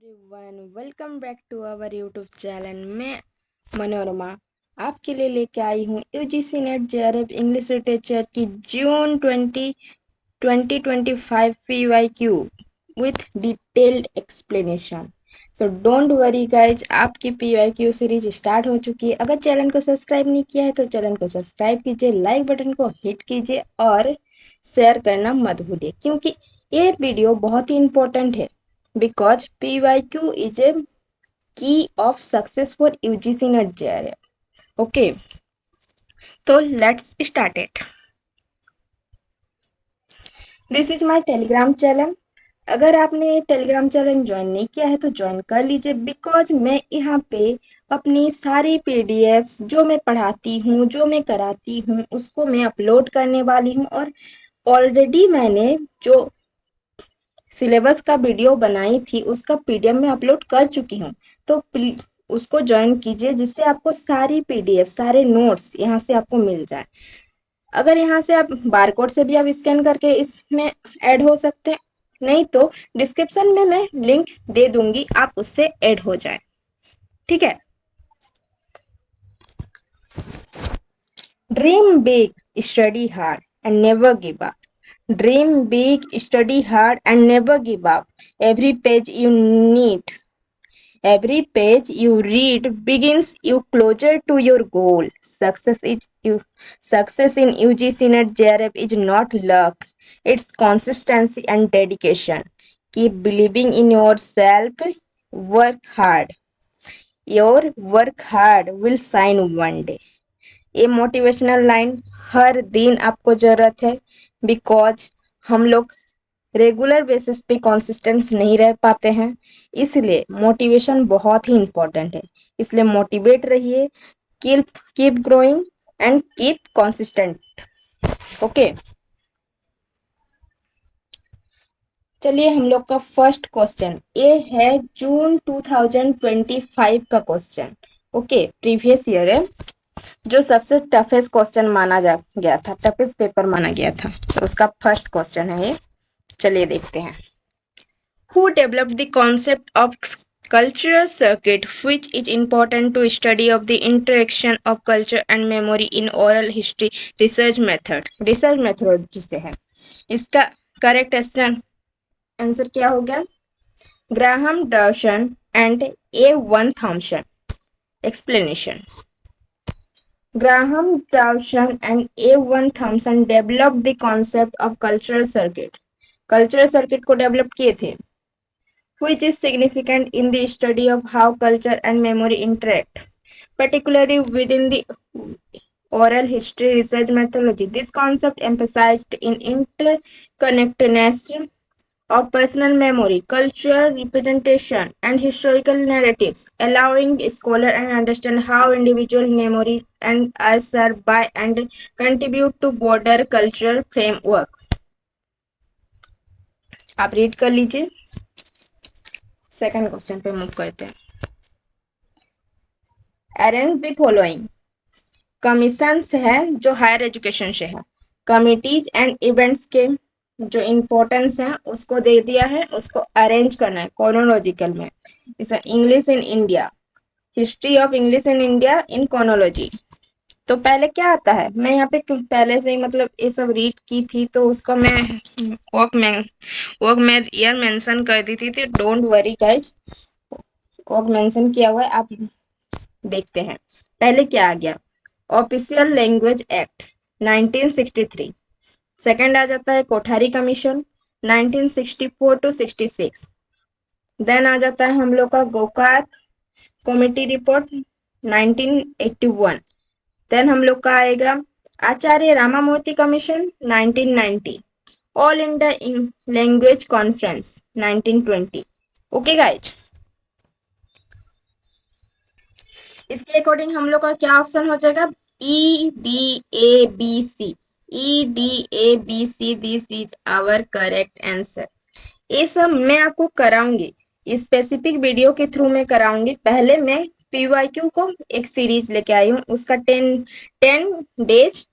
Everyone, welcome back to our YouTube channel. मैं मनोरमा आपके लिए लेके आई हूँ UGC NET JRF English literature की जून 2025 PYQ with detailed explanation. So don't worry guys, आपकी पीवाईक्यू सीरीज स्टार्ट हो चुकी है। अगर चैनल को सब्सक्राइब नहीं किया है तो चैनल को सब्सक्राइब कीजिए, लाइक बटन को हिट कीजिए और शेयर करना मत भूलिए, क्योंकि ये वीडियो बहुत ही इंपॉर्टेंट है। Because PYQ is a key of success for UGC NET JRF. Okay, so let's start it. This is my Telegram channel. अगर आपने टेलीग्राम चैनल ज्वाइन नहीं किया है तो ज्वाइन कर लीजिए, बिकॉज मैं यहाँ पे अपनी सारी पीडीएफ्स जो मैं पढ़ाती हूँ, जो मैं कराती हूँ, उसको मैं अपलोड करने वाली हूँ। और ऑलरेडी मैंने जो सिलेबस का वीडियो बनाई थी उसका पीडीएफ में अपलोड कर चुकी हूँ, तो उसको ज्वाइन कीजिए, जिससे आपको सारी पीडीएफ, सारे नोट्स यहाँ से आपको मिल जाए। अगर यहाँ से आप बारकोड से भी आप स्कैन करके इसमें ऐड हो सकते हैं, नहीं तो डिस्क्रिप्शन में मैं लिंक दे दूंगी, आप उससे ऐड हो जाए। ठीक है। Dream big, study hard and never give up. Dream big, study hard, and never give up. Every page you need, every page you read begins you closer to your goal. Success in UGC NET JRF is not luck. It's consistency and dedication. Keep believing in yourself. Work hard. Your work hard will shine one day. ये motivational line हर दिन आपको जरूरत है, because हम लोग regular basis पे consistent नहीं रह पाते हैं, इसलिए मोटिवेशन बहुत ही इंपॉर्टेंट है। इसलिए मोटिवेट रहिए, keep growing and keep consistent. Okay, चलिए हम लोग का फर्स्ट क्वेश्चन ये है जून 2025 का क्वेश्चन। ओके, प्रीवियस ईयर है, जो सबसे टफेस्ट क्वेश्चन माना गया था, टफेस्ट पेपर माना गया था, तो उसका फर्स्ट क्वेश्चन है ये। चलिए देखते हैं। Who developed the concept of cultural circuit, which is important to study of the interaction of culture and memory in oral history research methodology से है। इसका करेक्ट आंसर क्या हो गया? Graham Dawson and A1 Thomson. Explanation: Graham Dawson and A1 Thompson developed the concept of cultural circuit. Cultural circuit को develop किए थे, which is significant in the study of how culture and memory interact, particularly within the oral history research methodology. This concept emphasized in interconnectedness of personal memory, cultural representation, and historical narratives, allowing scholars to understand how individual memories and are served by and contribute to broader cultural framework. आप read कर लीजिए। Second question पे move करते हैं। Arrange the following. Commissions है जो higher education से है, कमिटीज एंड इवेंट्स के जो इम्पोर्टेंस है उसको दे दिया है, उसको अरेंज करना है क्रोनोलॉजिकल में। जैसे English in India, history of English in India in chronology. तो पहले क्या आता है, मैं यहाँ पे पहले से ही मतलब ये सब रीड की थी, तो उसको मैं वर्क में ईयर मेंशन कर दी थी, don't worry guys, work mention किया हुआ है, आप देखते हैं। पहले क्या आ गया? Official language act 1963। सेकंड आ जाता है कोठारी कमीशन 1964 to 66। देन आ जाता है हम लोग का गोकाक कमेटी रिपोर्ट 1981। देन हम लोग का आएगा Acharya Ramamurthy commission 1990। All India language conference 1920। Okay guys, इसके अकॉर्डिंग हम लोग का क्या ऑप्शन हो जाएगा? EDABC। EDABC, this is our correct answer. ये सब मैं आपको कराऊंगी, स्पेसिफिक वीडियो के थ्रू में कराऊंगी। पहले मैं पीवाईक्यू को एक सीरीज लेके आई हूँ, उसका 10 डेज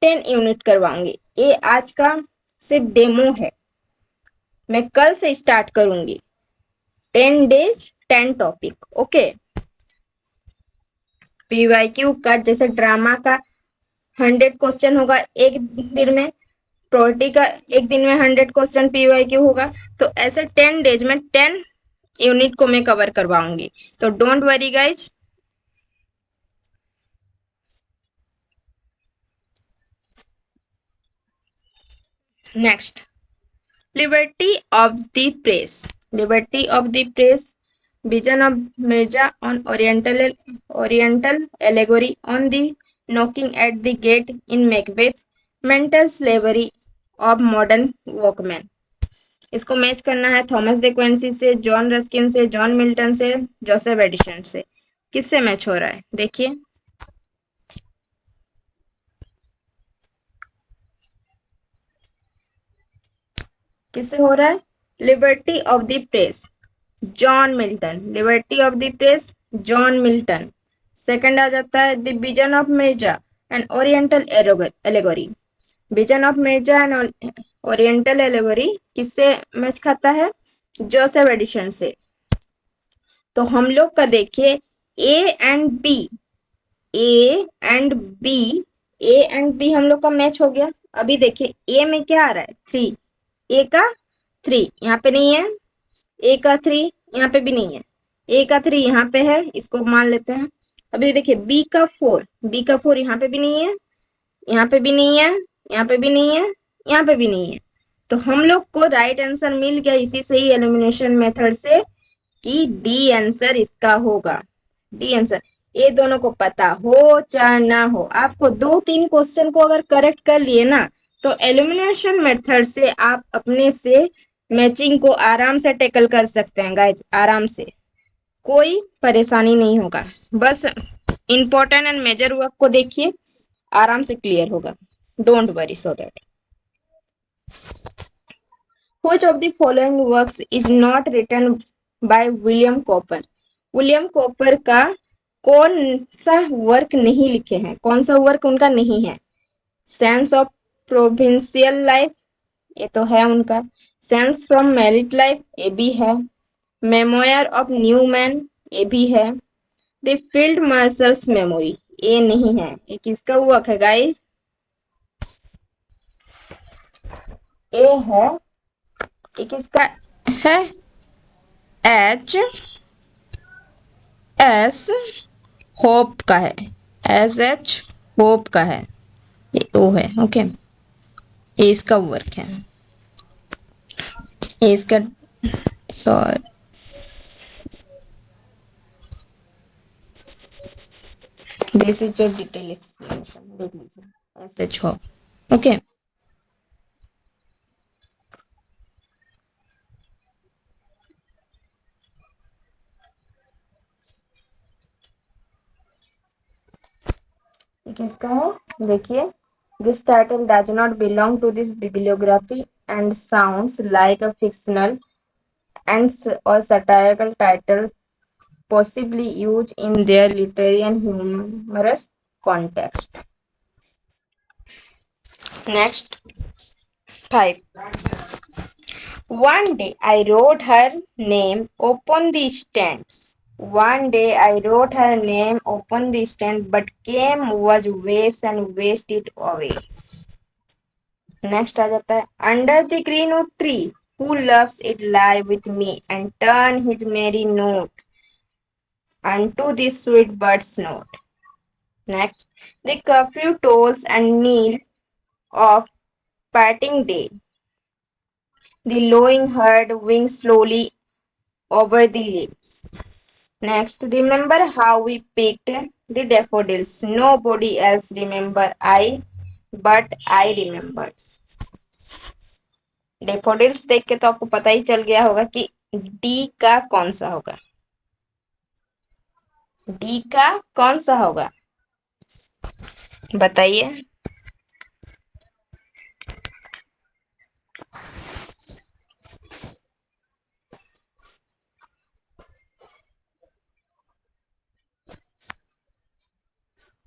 10 यूनिट करवाऊंगी। ये आज का सिर्फ डेमो है, मैं कल से स्टार्ट करूंगी। 10 days 10 टॉपिक। ओके, पीवाईक्यू का जैसे ड्रामा का 100 क्वेश्चन होगा एक दिन में, प्रोपर्टी का एक दिन में 100 क्वेश्चन पीवाईक्यू होगा, तो ऐसे 10 डेज में 10 यूनिट को मैं कवर करवाऊंगी। तो don't worry guys. Next, liberty of the press. Liberty of the press, vision of Mirza on oriental allegory on the knocking at the get in Macbeth, mental slavery of modern Walkman. इसको match करना है Thomas de Quincy से, John Ruskin से, John Milton से, Joseph Addison से। किससे match हो रहा है देखिए। किससे हो रहा है? Liberty of the press, John Milton. Liberty of the press, John Milton. Second आ जाता है the vision of Mirza and oriental allegory. Vision of Mirza and oriental allegory किससे मैच खाता है? जोसेफ एडिसन से। तो हम लोग का देखिए A and B, A and B, A and B हम लोग का मैच हो गया। अभी देखिए ए में क्या आ रहा है? 3, ए का 3 यहाँ पे नहीं है, ए का 3 यहाँ पे भी नहीं है, ए का 3 यहाँ पे है, इसको मान लेते हैं। अभी देखिए बी का 4, बी का 4 यहाँ पे भी नहीं है, यहाँ पे भी नहीं है, यहाँ पे भी नहीं है, यहाँ पे भी नहीं है। तो हम लोग को राइट आंसर मिल गया इसी से ही, एलिमिनेशन मेथड से, कि डी आंसर इसका होगा। D answer. ये दोनों को पता हो चाहे ना हो, आपको 2-3 क्वेश्चन को अगर करेक्ट कर लिए ना, तो एलिमिनेशन मेथड से आप अपने से मैचिंग को आराम से टैकल कर सकते हैं गाइज, आराम से, कोई परेशानी नहीं होगा। बस इंपॉर्टेंट एंड मेजर वर्क को देखिए, आराम से क्लियर होगा। Don't worry so that. Which of the following works is not written by William Cowper? William copper का कौन सा वर्क नहीं लिखे हैं? कौन सा वर्क उनका नहीं है? सेंस ऑफ प्रोविंशियल लाइफ, ये तो है उनका। सेंस फ्रॉम मैरिड लाइफ, ये भी है। मेमोयर ऑफ न्यू मैन, ये भी है। द फील्ड मार्शल्स मेमोरी, ये नहीं है। ये किसका वर्क है गाइस? ये है, ये किसका है? एच एस होप का है। एस एच होप का है, ये ओ है। ओके, ये इसका वर्क है, ये इसका, sorry, this is your detail explanation, देख लीजिए। S H hope. ओके, किसका है देखिए। This title does not belong to this bibliography and sounds like a fictional and or satirical title possibly used in their literary and humorous context. Next, 5. One day I wrote her name upon the stand. One day I wrote her name upon the stand, but came was waves and wasted it away. Next आ जाता है under the green oak tree, who loves it lie with me and turn his merry note unto the sweet bird's note. Next, the curfew tolls and kneel of parting day. The lowing herd wings slowly over the lake. Next, remember how we picked the daffodils. Nobody else remember but I remember. Daffodils देख के तो आपको पता ही चल गया होगा कि D का कौन सा होगा। डी का कौन सा होगा बताइए।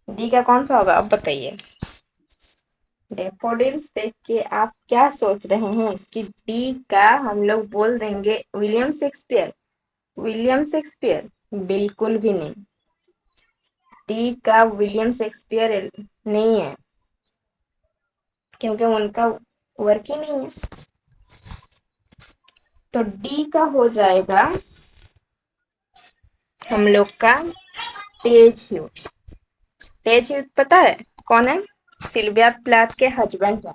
डी का कौन सा होगा अब बताइए। डेफोडिल्स देख के आप क्या सोच रहे हैं कि डी का हम लोग बोल देंगे विलियम शेक्सपियर? William Shakespeare? बिल्कुल भी नहीं। डी का विलियम शेक्सपियर नहीं है, क्योंकि उनका वर्क ही नहीं है। तो डी का हो जाएगा हम लोग का टेज ह्यूज। टेज ह्यूज पता है कौन है? सिल्विया प्लाथ के हस्बैंड है।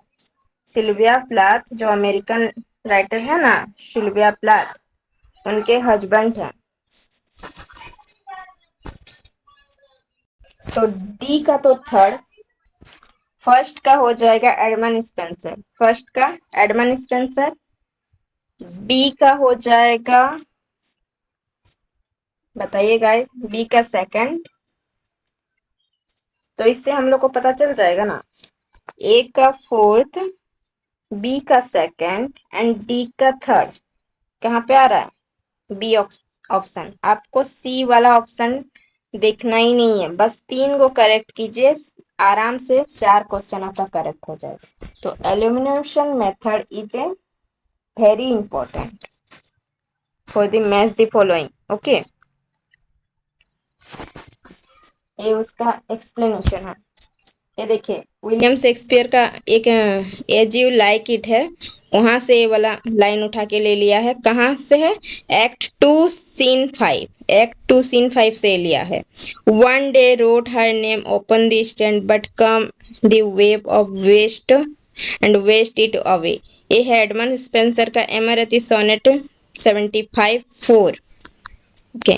सिल्विया प्लाथ जो अमेरिकन राइटर है ना, सिल्विया प्लाथ, उनके हस्बैंड है। तो डी का तो थर्ड। फर्स्ट का हो जाएगा एडमंड स्पेंसर। फर्स्ट का एडमंड स्पेंसर। बी का हो जाएगा, बताइए गाइस, बी का सेकंड। तो इससे हम लोग को पता चल जाएगा ना, ए का फोर्थ, बी का सेकंड एंड डी का थर्ड। कहाँ पे आ रहा है? B option. आपको सी वाला ऑप्शन देखना ही नहीं है, बस 3 को करेक्ट कीजिए, आराम से 4 क्वेश्चन आपका करेक्ट हो जाएगा। तो elimination method is a very important for the match the following. Okay, ये उसका एक्सप्लेनेशन है। ये देखिए, विलियम शेक्सपियर का एक एज यू लाइक इट है, वहां से ये वाला लाइन उठा के ले लिया है। कहाँ से है? Act 2 scene 5। एक्ट 2 सीन 5 से लिया है। One day wrote her name upon the strand but came the wave of washed and washed it away. ये है एडमंड स्पेंसर का Amoretti sonnet 75-4। Okay.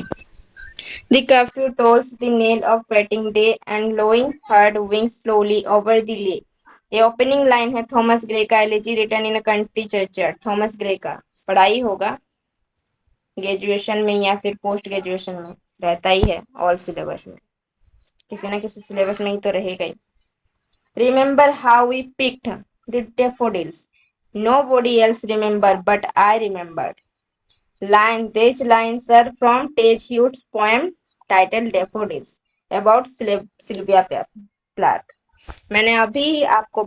The curfew tolls the knell of waiting day and lowing herd wings slowly over the lake. ये opening line है Thomas Gray का, elegy return in a country churchyard. Thomas Gray का पढ़ाई होगा graduation में या फिर post graduation में, रहता ही है ऑल सिलेबस में, किसी ना किसी सिलेबस में ही तो रहेगा ही। Remember how we picked the daffodils? Nobody else remembered, but I remembered. These lines are from Tej Hugh's poem titled Daffodils about Sylvia Plath. मैंने अभी आपको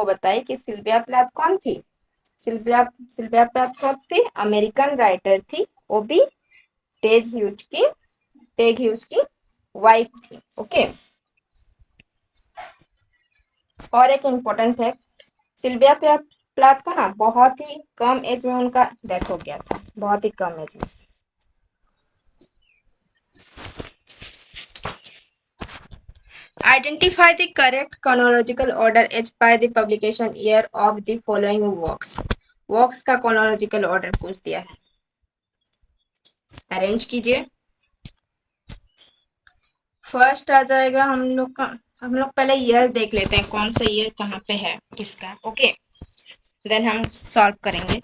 बताई कि सिल्विया प्लाथ कौन थी। सिल्विया प्लाथ कौन थी? अमेरिकन राइटर थी, वो भी टेज ह्यूज की वाइफ थी। ओके। और एक इम्पोर्टेंट फैक्ट, सिल्विया प्लाथ का ना बहुत ही कम एज में उनका डेथ हो गया था, बहुत ही कम एज में। Identify the correct chronological order as per the publication year of the following works. Works का chronological order पूछ दिया है, अरेंज कीजिए। फर्स्ट आ जाएगा हम लोग पहले ईयर देख लेते हैं, कौन सा ईयर कहाँ पे है किसका। ओके, देन हम सॉल्व करेंगे।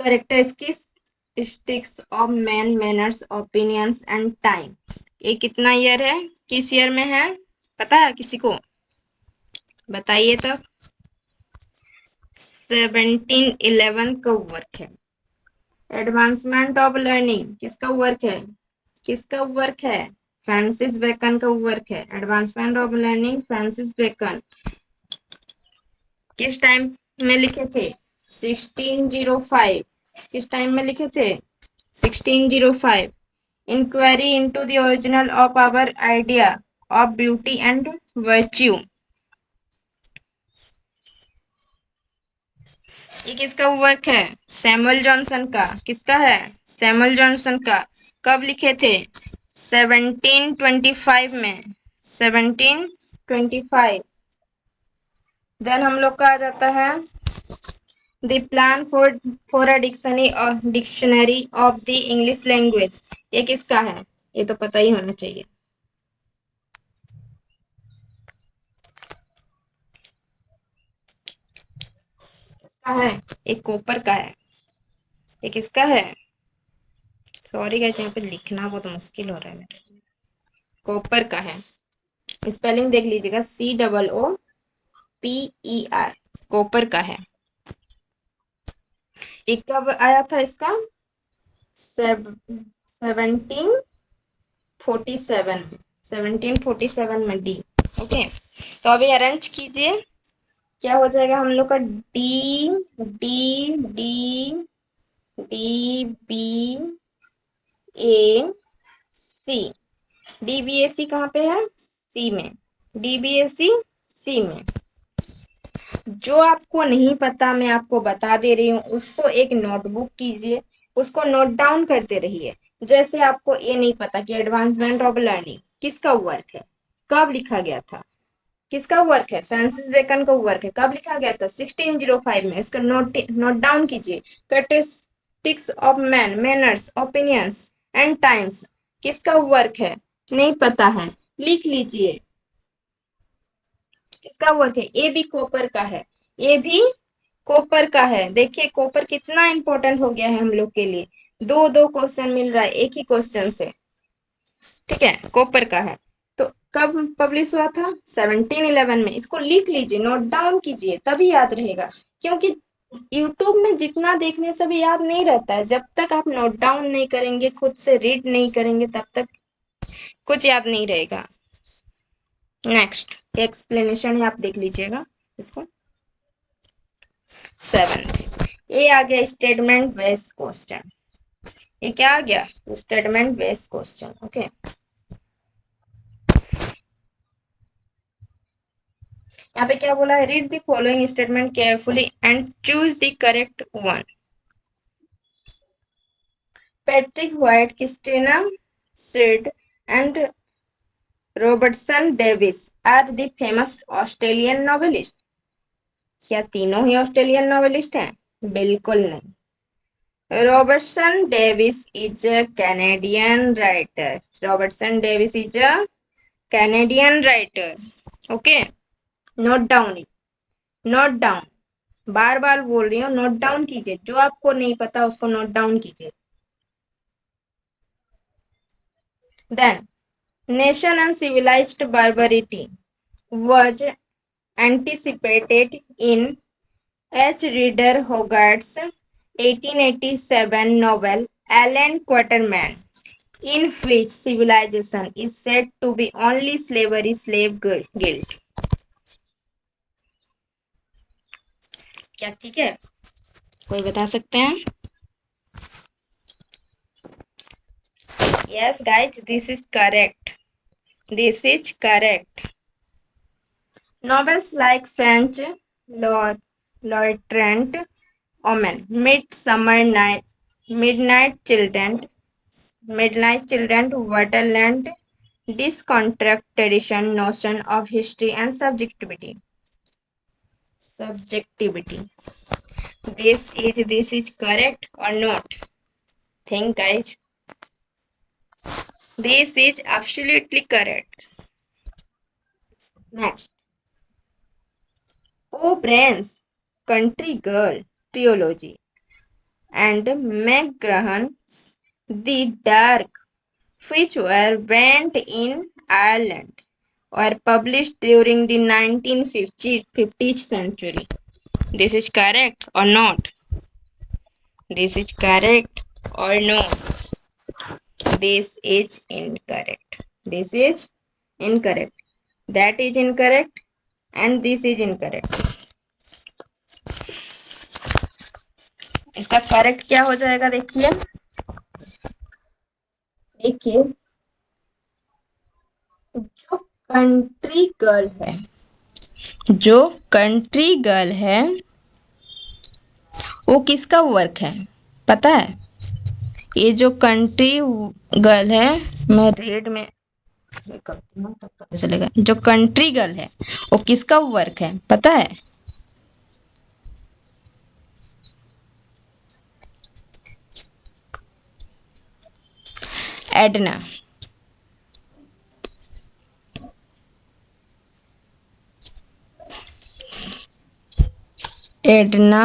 Characteristics of man, manners, opinions and time. ये कितना ईयर है, किस ईयर में है, पता है किसी को? बताइए तब। 1711 का वर्क है। एडवांसमेंट ऑफ लर्निंग किसका वर्क है? फ्रांसिस बेकन का वर्क है। Advancement of learning, Francis Bacon. किस टाइम में लिखे थे? 1605। किस टाइम में लिखे थे? 1605। Inquiry into the original of our idea of beauty and virtue. ये किसका वर्क है? सैमुअल जॉनसन का। किसका है? सैमुअल जॉनसन का। कब लिखे थे? 1725 में। 1725। देन हम लोग का आ जाता है the plan for a dictionary of the English language. ये किसका है? ये तो पता ही होना चाहिए। किसका है? एक कोपर का है। ये किसका है? सॉरी गाइस, यहाँ पे लिखना बहुत मुश्किल हो रहा है मेरे लिए। कॉपर का है। स्पेलिंग देख लीजिएगा, COOPER। कॉपर का है। ये कब आया था इसका? 1747 में। 1747 में डी। ओके, तो अभी अरेंज कीजिए क्या हो जाएगा हम लोग का? D D D D B A C. DBSC कहाँ पे है? सी में। डीबीएससी सी में। जो आपको नहीं पता मैं आपको बता दे रही हूँ, उसको एक नोटबुक कीजिए, उसको नोट डाउन करते रहिए। जैसे आपको ये नहीं पता कि एडवांसमेंट ऑफ लर्निंग किसका वर्क है, कब लिखा गया था, किसका वर्क है? फ्रांसिस बेकन का वर्क है। कब लिखा गया था? 1605 में। इसका नोट डाउन कीजिए। Characteristics of man, manners, opinions and times किसका वर्क है? नहीं पता है, लिख लीजिए। किसका वर्क है? ये भी कॉपर का है, ये भी कॉपर का है। देखिए कॉपर कितना इंपॉर्टेंट हो गया है हम लोग के लिए। दो दो क्वेश्चन मिल रहा है एक ही क्वेश्चन से, ठीक है? कॉपर का है। तो कब पब्लिश हुआ था? 1711 में। इसको लिख लीजिए, नोट डाउन कीजिए, तभी याद रहेगा। क्योंकि यूट्यूब में जितना देखने से भी याद नहीं रहता है। जब तक आप नोट डाउन नहीं करेंगे, खुद से रीड नहीं करेंगे, तब तक कुछ याद नहीं रहेगा। नेक्स्ट एक्सप्लेनेशन है, आप देख लीजिएगा इसको। 7th, ये आ गया स्टेटमेंट बेस्ड क्वेश्चन। ये क्या आ गया? Statement based question. ओके, यहाँ पे क्या बोला है? Read the following statement carefully and choose the correct one. Patrick White, Christina Stead and Robertson Davies are the famous Australian novelist. क्या तीनों ही ऑस्ट्रेलियन नॉवेलिस्ट हैं? बिल्कुल नहीं। Robertson Davies is a Canadian writer. Robertson Davies is a Canadian writer. Okay, note down it, note down. बार बार बोल रही हूँ, नोट डाउन कीजिए। जो आपको नहीं पता उसको नोट डाउन कीजिए। Then nation and civilized barbarity was anticipated in H. Rider Hogarth's 1887 novel Alan Quatermain, in which civilization is said to be only slavery, slave guild. क्या ठीक है? कोई बता सकते हैं? Yes guys, this is correct. This is correct. Novels like French Trent Omen, Midnight Children, Waterland disconstruct tradition, notion of history and subjectivity. This is correct or not? Think guys. This is absolutely correct. Next. O'Brien's Country Girl Trilogy and McGrahan's The Dark, which were banned in Ireland, were published during the 1950th century. This is correct or not? This is correct or not? This is incorrect. This is incorrect. That is incorrect and this is incorrect. इसका correct क्या हो जाएगा? देखिए देखिए, जो country girl है, जो country girl है वो किसका वर्क है पता है? ये जो कंट्री गर्ल है, मैं रेड में करती हूँ तब पता चलेगा। जो कंट्री गर्ल है वो किसका वर्क है पता है? एडना। एडना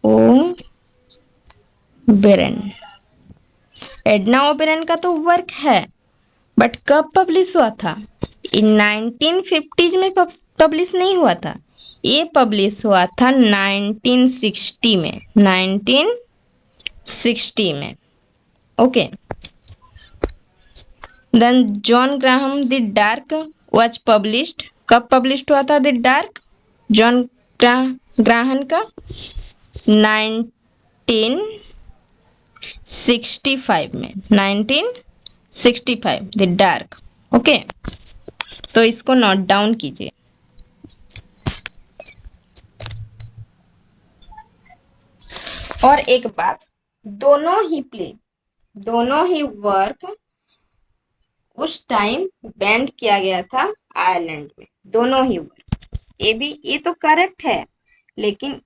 ओबेरन। एडना ओबेरन का तो वर्क है, बट कब पब्लिश हुआ था? इन 1950s में पब्लिश नहीं हुआ था, ये पब्लिश हुआ था 1960 में। 1960 में। Okay. Then John Graham the dark was published कब पब्लिश हुआ था द डार्क? जॉन ग्राहम का 1965 में, 1965 द डार्क। ओके, तो इसको नोट डाउन कीजिए। और एक बात, दोनों ही वर्क उस टाइम बैंड किया गया था आयरलैंड में, दोनों ही वर्क। ये तो करेक्ट है, लेकिन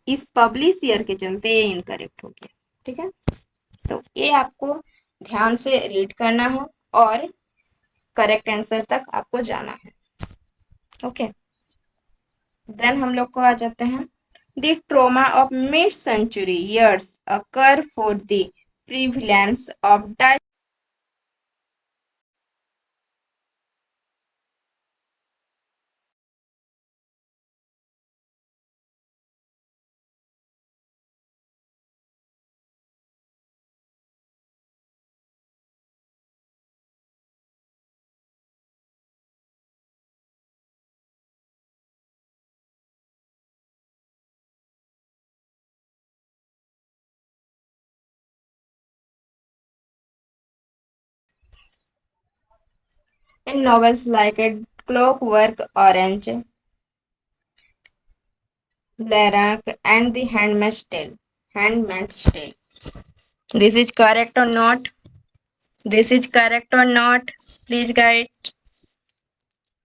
इस पब्लिश ईयर के चलते ये इनकरेक्ट हो गया। ठीक है, तो ये आपको ध्यान से रीड करना है और करेक्ट आंसर तक आपको जाना है। ओके, देन हम लोग को आ जाते हैं, the trauma of mid century years occur for the prevalence of in novels like A Clockwork Orange, Lark, and The Handmaid's Tale. Handmaid's Tale. This is correct or not? This is correct or not? Please guide.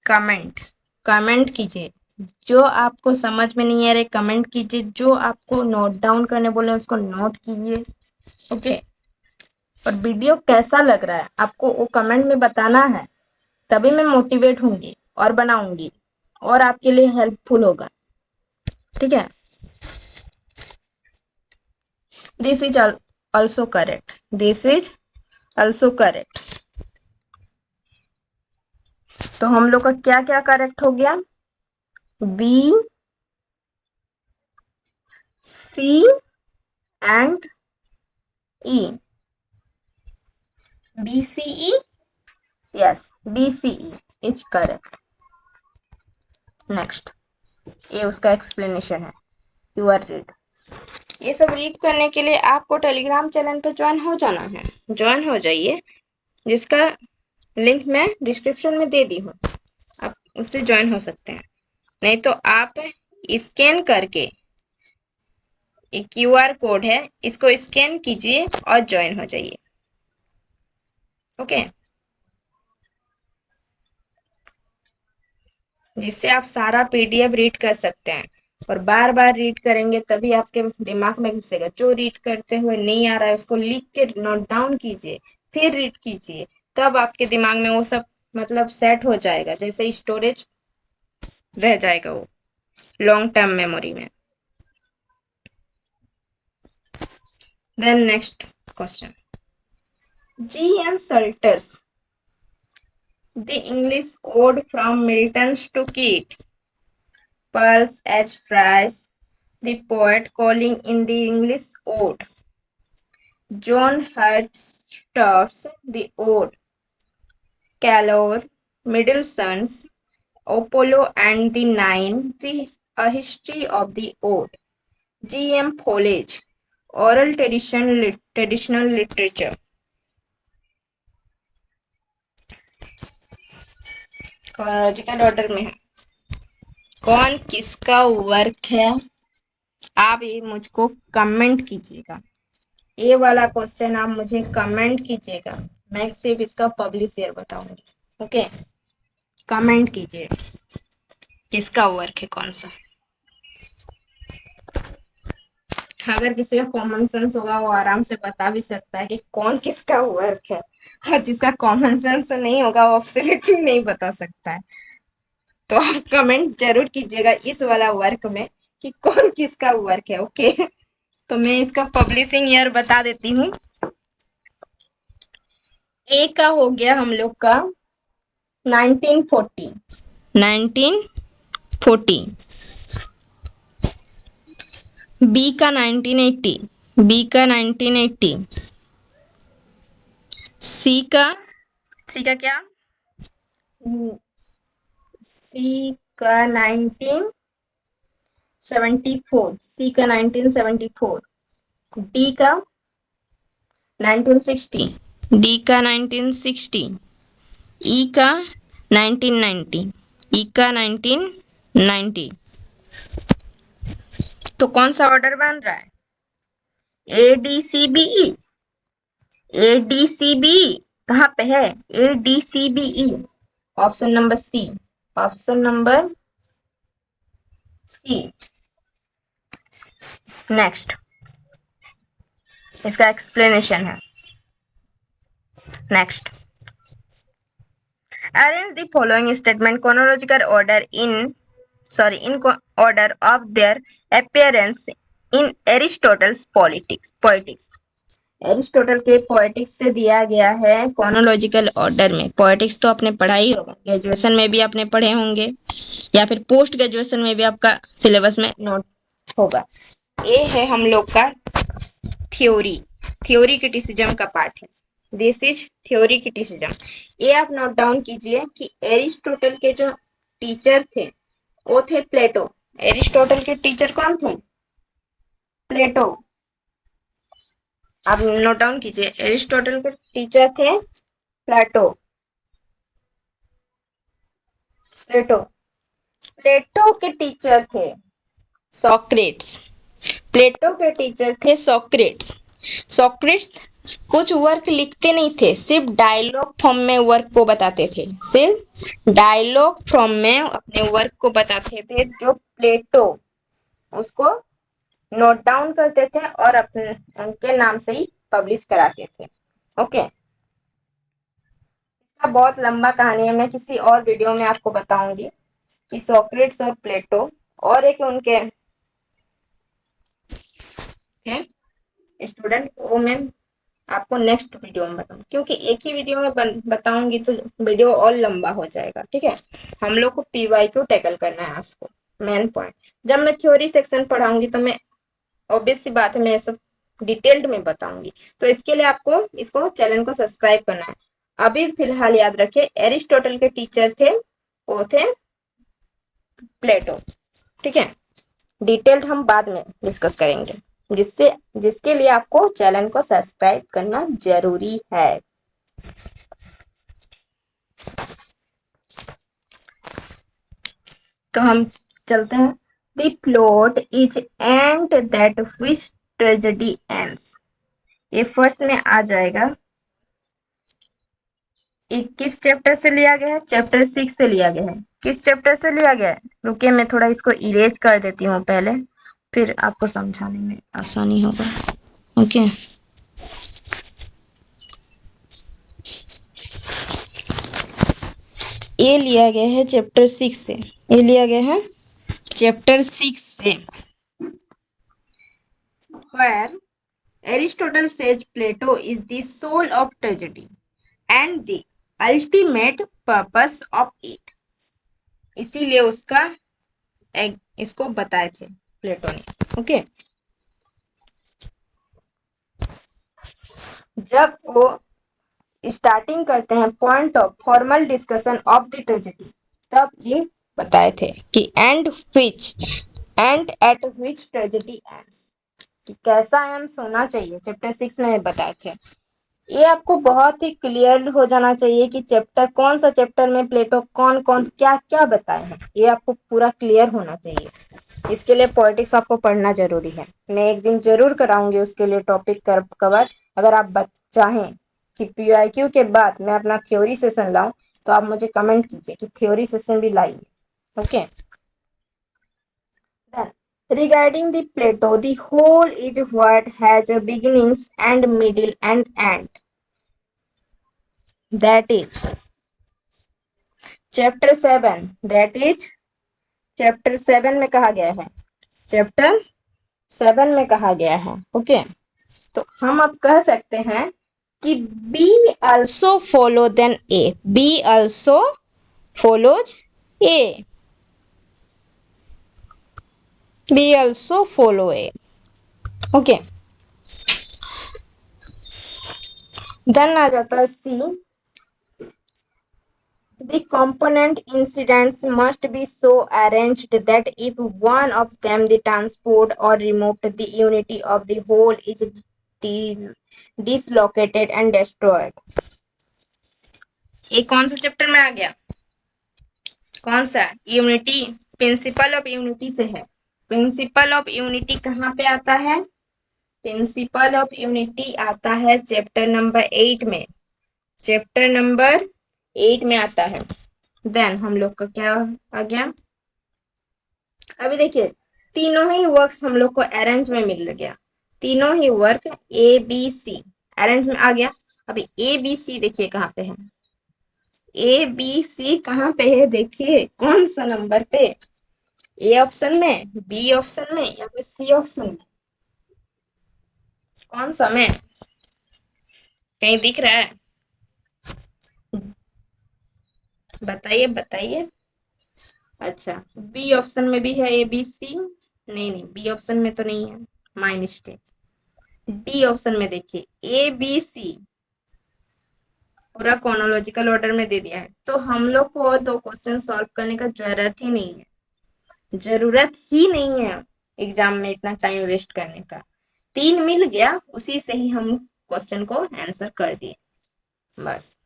Comment कीजिए। जो आपको समझ में नहीं आ रहे comment कीजिए, जो आपको नोट डाउन करने बोले उसको नोट कीजिए। ओके, और वीडियो कैसा लग रहा है आपको वो कमेंट में बताना है, तभी मैं मोटिवेट होंगी और बनाऊंगी और आपके लिए हेल्पफुल होगा। ठीक है, this is also correct, this is also correct. तो हम लोग का क्या क्या करेक्ट हो गया? B, C and E. BCE, yes, BCE is correct. Next, ये उसका एक्सप्लेनेशन है, यू आर रीड। ये सब रीड करने के लिए आपको टेलीग्राम चैनल पे ज्वाइन हो जाना है, ज्वाइन हो जाइए, जिसका लिंक मैं डिस्क्रिप्शन में दे दी हूँ, आप उससे ज्वाइन हो सकते हैं। नहीं तो आप स्कैन करके, एक QR कोड है, इसको स्कैन कीजिए और ज्वाइन हो जाइए। ओके, जिससे आप सारा PDF रीड कर सकते हैं, और बार बार रीड करेंगे तभी आपके दिमाग में घुसेगा। जो रीड करते हुए नहीं आ रहा है उसको लिख के नोट डाउन कीजिए, फिर रीड कीजिए, तब आपके दिमाग में वो सब मतलब सेट हो जाएगा, जैसे स्टोरेज रह जाएगा वो लॉन्ग टर्म मेमोरी में। Then next question, G.M. Salters, The English Ode from Milton's to Keats, Pearls as Fries, the poet calling in the English Ode, John Hurt's The Ode, Calour, Middle Sons, Apollo and the Nine, A History of the Ode, G.M. Foliage, Oral Traditional Literature। Chronological order में है, कौन किसका work है, आप ये मुझको comment कीजिएगा। ये वाला क्वेश्चन आप मुझे कमेंट कीजिएगा, मैं सिर्फ इसका पब्लिश ईयर बताऊंगी। ओके, कमेंट कीजिए किसका वर्क है, कौन सा। अगर किसी का कॉमन सेंस होगा वो आराम से बता भी सकता है कि कौन किसका वर्क है, और जिसका कॉमन सेंस नहीं होगा वो एब्सोल्युटली नहीं बता सकता है। तो आप कमेंट जरूर कीजिएगा इस वाला वर्क में कि कौन किसका वर्क है। ओके, तो मैं इसका पब्लिशिंग ईयर बता देती हूँ। ए का हो गया हम लोग का 1940, 1940। बी का 1980, बी का 1980। सी का क्या, सी का 1974, सी का 1974, डी का 1960, डी का 1960, ई का 1990, ई का 1990। तो कौन सा ऑर्डर बन रहा है? A D C B E, A D C B E कहाँ पे है? A D C B E, option number C, option number C. Next इसका एक्सप्लेनेशन है। Next, arrange the following statement chronological order in order of their appearance in Aristotle's poetics। Aristotle के poetics से दिया गया है कॉनोलॉजिकल ऑर्डर में। Poetics तो आपने पढ़ा ही होगा, ग्रेजुएशन में भी आपने पढ़े होंगे या फिर पोस्ट ग्रेजुएशन में भी आपका सिलेबस में नोट होगा। ये है हम लोग का थ्योरी क्रिटिसिज्म का पार्ट है। This is theory criticism. ये आप नोट डाउन कीजिए कि एरिस्टोटल के जो टीचर थे वो थे प्लेटो। एरिस्टोटल के टीचर कौन थे? प्लेटो। आप नोट डाउन कीजिए, एरिस्टोटल के टीचर थे प्लेटो। प्लेटो के टीचर थे सोक्रेट्स। प्लेटो के टीचर थे सोक्रेट्स। सोक्रेट्स कुछ वर्क लिखते नहीं थे, सिर्फ डायलॉग फॉर्म में वर्क को बताते थे, सिर्फ डायलॉग फॉर्म में अपने वर्क को बताते थे। जो प्लेटो उसको नोट डाउन करते थे और अपने उनके नाम से ही पब्लिश कराते थे। ओके, इसका बहुत लंबा कहानी है, मैं किसी और वीडियो में आपको बताऊंगी कि सोक्रेट्स और प्लेटो और एक उनके थे स्टूडेंट, वो मैं आपको नेक्स्ट वीडियो में बताऊंगी, क्योंकि एक ही वीडियो में बताऊंगी तो वीडियो और लंबा हो जाएगा। ठीक है, हम लोग को पीवाईक्यू टैकल करना है उसको, मेन पॉइंट। जब मैं थ्योरी सेक्शन पढ़ाऊंगी तो मैं ऑब्वियस सी बात है मैं सब डिटेल्ड में बताऊंगी। तो इसके लिए आपको इसको चैनल को सब्सक्राइब करना है। अभी फिलहाल याद रखिए एरिस्टोटल के टीचर थे वो थे प्लेटो। ठीक है, डिटेल्ड हम बाद में डिस्कस करेंगे, जिसके लिए आपको चैनल को सब्सक्राइब करना जरूरी है। तो हम चलते हैं। The plot is end that which tragedy ends। ये फर्स्ट में आ जाएगा। किस चैप्टर से लिया गया है? चैप्टर 6 से लिया गया है। किस चैप्टर से लिया गया है? रुकिए मैं थोड़ा इसको इरेज कर देती हूँ पहले, फिर आपको समझाने में आसानी होगा। ओके, ये लिया गया है चैप्टर 6 से, ये लिया गया है चैप्टर 6 से, where Aristotle says Plato is the soul of tragedy and the ultimate purpose of it। इसीलिए उसका इसको बताए थे प्लेटो ने। ओके, जब वो स्टार्टिंग करते हैं point of formal discussion of the tragedy, तब ये बताए थे कि and eight which tragedy ends, कि कैसा एम्स होना चाहिए, चैप्टर 6 में बताए थे। ये आपको बहुत ही क्लियर हो जाना चाहिए कि चैप्टर कौन सा चैप्टर में प्लेटो कौन कौन क्या क्या बताए हैं, ये आपको पूरा क्लियर होना चाहिए। इसके लिए पॉलिटिक्स आपको पढ़ना जरूरी है। मैं एक दिन जरूर कराऊंगी उसके लिए टॉपिक कवर। अगर आप चाहें कि पीआईक्यू के बाद मैं अपना थ्योरी सेशन लाऊं तो आप मुझे कमेंट कीजिए कि थ्योरी सेशन भी लाइए। Okay, regarding the Plato, the whole is what has a beginnings and middle and end। That is chapter 7, that is chapter 7 में कहा गया है, चैप्टर 7 में कहा गया है। ओके, तो हम अब कह सकते हैं कि B also follow than A, B also follows A, B also follow A। Okay, then आ जाता है C, The component incidents must be so arranged that if one of them the transport or removed, the unity of the whole is dislocated and destroyed. ये कौन सा chapter में आ गया? कौन सा? यूनिटी, प्रिंसिपल ऑफ यूनिटी से है। प्रिंसिपल ऑफ यूनिटी कहाँ पे आता है? प्रिंसिपल ऑफ यूनिटी आता है चैप्टर नंबर 8 में। चैप्टर नंबर 8 में आता है। देन हम लोग का क्या आ गया? अभी देखिए, तीनों ही वर्क्स हम लोग को अरेंज में मिल गया। तीनों ही work A B C arrange में आ गया। अभी ए बी सी देखिए कहाँ पे है? ए बी सी कहाँ पे है? देखिए कौन सा नंबर पे? ए ऑप्शन में, बी ऑप्शन में, या फिर सी ऑप्शन में? कौन सा में? कहीं दिख रहा है? बताइए बताइए। अच्छा, बी ऑप्शन में भी है ए बी सी? नहीं नहीं, बी ऑप्शन में तो नहीं है, माय मिस्टेक। डी ऑप्शन में देखिए ए बी सी पूरा क्रोनोलॉजिकल ऑर्डर में दे दिया है, तो हम लोग को और दो क्वेश्चन सॉल्व करने का जरूरत ही नहीं है। जरूरत ही नहीं है एग्जाम में इतना टाइम वेस्ट करने का। 3 मिल गया, उसी से ही हम क्वेश्चन को आंसर कर दिए बस।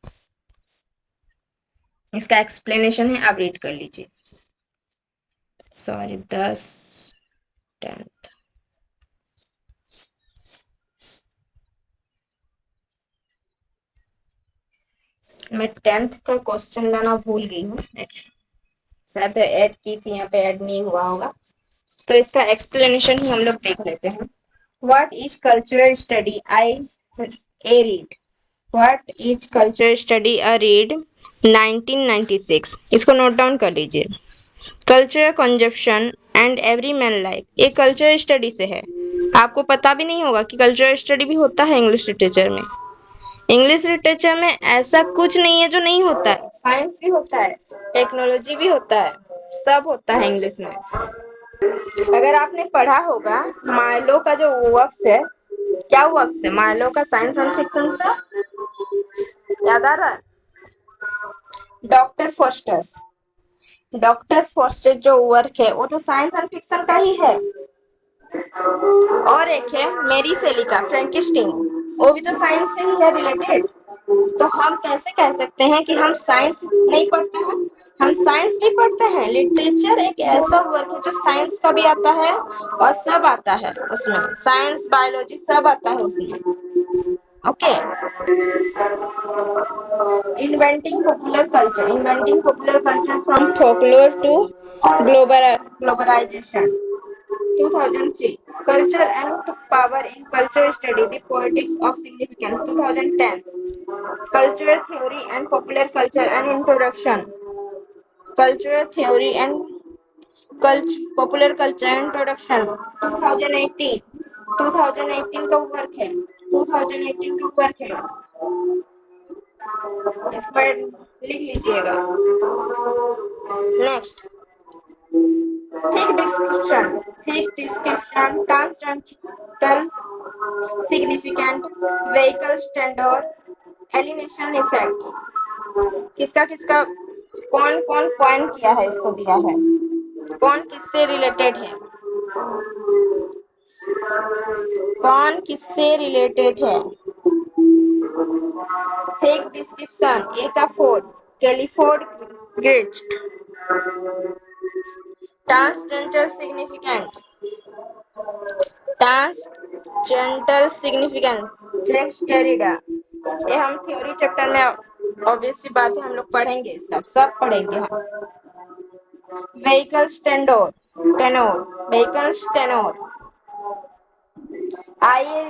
इसका एक्सप्लेनेशन है, आप रीड कर लीजिए। Sorry, 10 10th। मैं 10th का क्वेश्चन लाना भूल गई हूँ, शायद ऐड की थी, यहाँ पे ऐड नहीं हुआ होगा, तो इसका एक्सप्लेनेशन ही हम लोग देख लेते हैं। What is cultural study? A read. What is cultural study? A read 1996। इसको नोट डाउन कर लीजिए। Cultural consumption and every man life, ये कल्चरल स्टडी से है। आपको पता भी नहीं होगा कि कल्चरल स्टडी भी होता है इंग्लिश लिटरेचर में। इंग्लिश लिटरेचर में ऐसा कुछ नहीं है जो नहीं होता है। साइंस भी होता है, टेक्नोलॉजी भी होता है, सब होता है इंग्लिश में। अगर आपने पढ़ा होगा मार्लो का जो वर्क्स है, क्या वर्क्स है मार्लो का? साइंस एंड फिक्शन से याद आ रहा है? डॉक्टर फोस्टर्स, डॉक्टर फोस्टर जो वर्क है वो तो साइंस एंड फिक्शन का ही है। और एक है मेरी सेली का फ्रैंकेस्टीन, वो भी तो साइंस से ही है रिलेटेड। तो हम कैसे कह सकते हैं कि हम साइंस नहीं पढ़ते हैं? हम साइंस भी पढ़ते हैं। लिटरेचर एक ऐसा वर्क है जो साइंस का भी आता है और सब आता है उसमें, साइंस बायोलॉजी सब आता है उसमें। Okay. Inventing popular culture, inventing popular culture from folklore to globalization 2003। Culture and Power in Culture Study, The Politics of Significance 2010। Cultural Theory and Popular Culture and Introduction, Cultural Theory and Popular Culture Introduction 2018। 2018 का work है, 2018 का work है, इस पर लिख लीजिएगा। Next, thick description, transcendental significant, vehicle standard, alienation effect। किसका किसका कौन कौन कॉइन किया है, इसको दिया है, कौन किससे रिलेटेड है, कौन किससे रिलेटेड है? थिक डिस्क्रिप्शन, ए का 4, कैलिफोर्ड ग्रिस्ट। Transgender significant, transgender significance, Jacques Derrida. ये हम थ्योरी चैप्टर में ऑब्वियस सी बात है हम लोग पढ़ेंगे, सब पढ़ेंगे हम। Vehicle tenor, vehicle tenor. आइए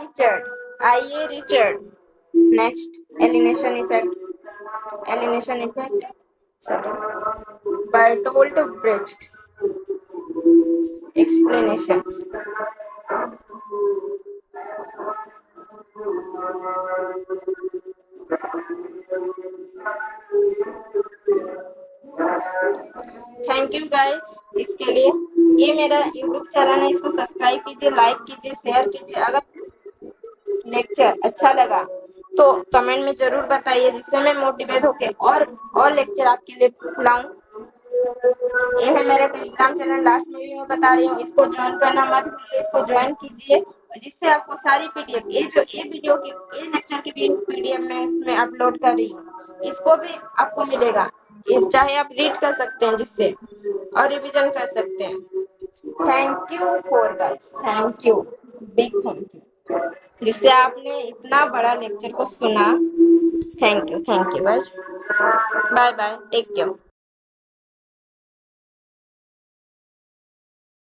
Richard. Next, alienation effect sorry, Bertolt Brecht. Explanation, thank you guys इसके लिए। ये मेरा यूट्यूब चैनल है, इसको सब्सक्राइब कीजिए, लाइक कीजिए, शेयर कीजिए। अगर लेक्चर अच्छा लगा तो कमेंट में जरूर बताइए, जिससे मैं मोटिवेट होके और लेक्चर आपके लिए लाऊं। ये है मेरा टेलीग्राम चैनल, लास्ट में भी मैं बता रही हूँ, इसको ज्वाइन करना मत भूलिए, इसको ज्वाइन कीजिए, जिससे आपको सारी पीडीएफ, ये वीडियो की, ये लेक्चर की भी पीडीएफ मैं इसमें अपलोड कर रही हूँ, इसको भी आपको मिलेगा। चाहे आप रीड कर सकते हैं जिससे, और रिवीजन कर सकते हैं। Thank you for guys, thank you, big thank you, जिससे आपने इतना बड़ा लेक्चर को सुना। Thank you guys, bye bye, take care.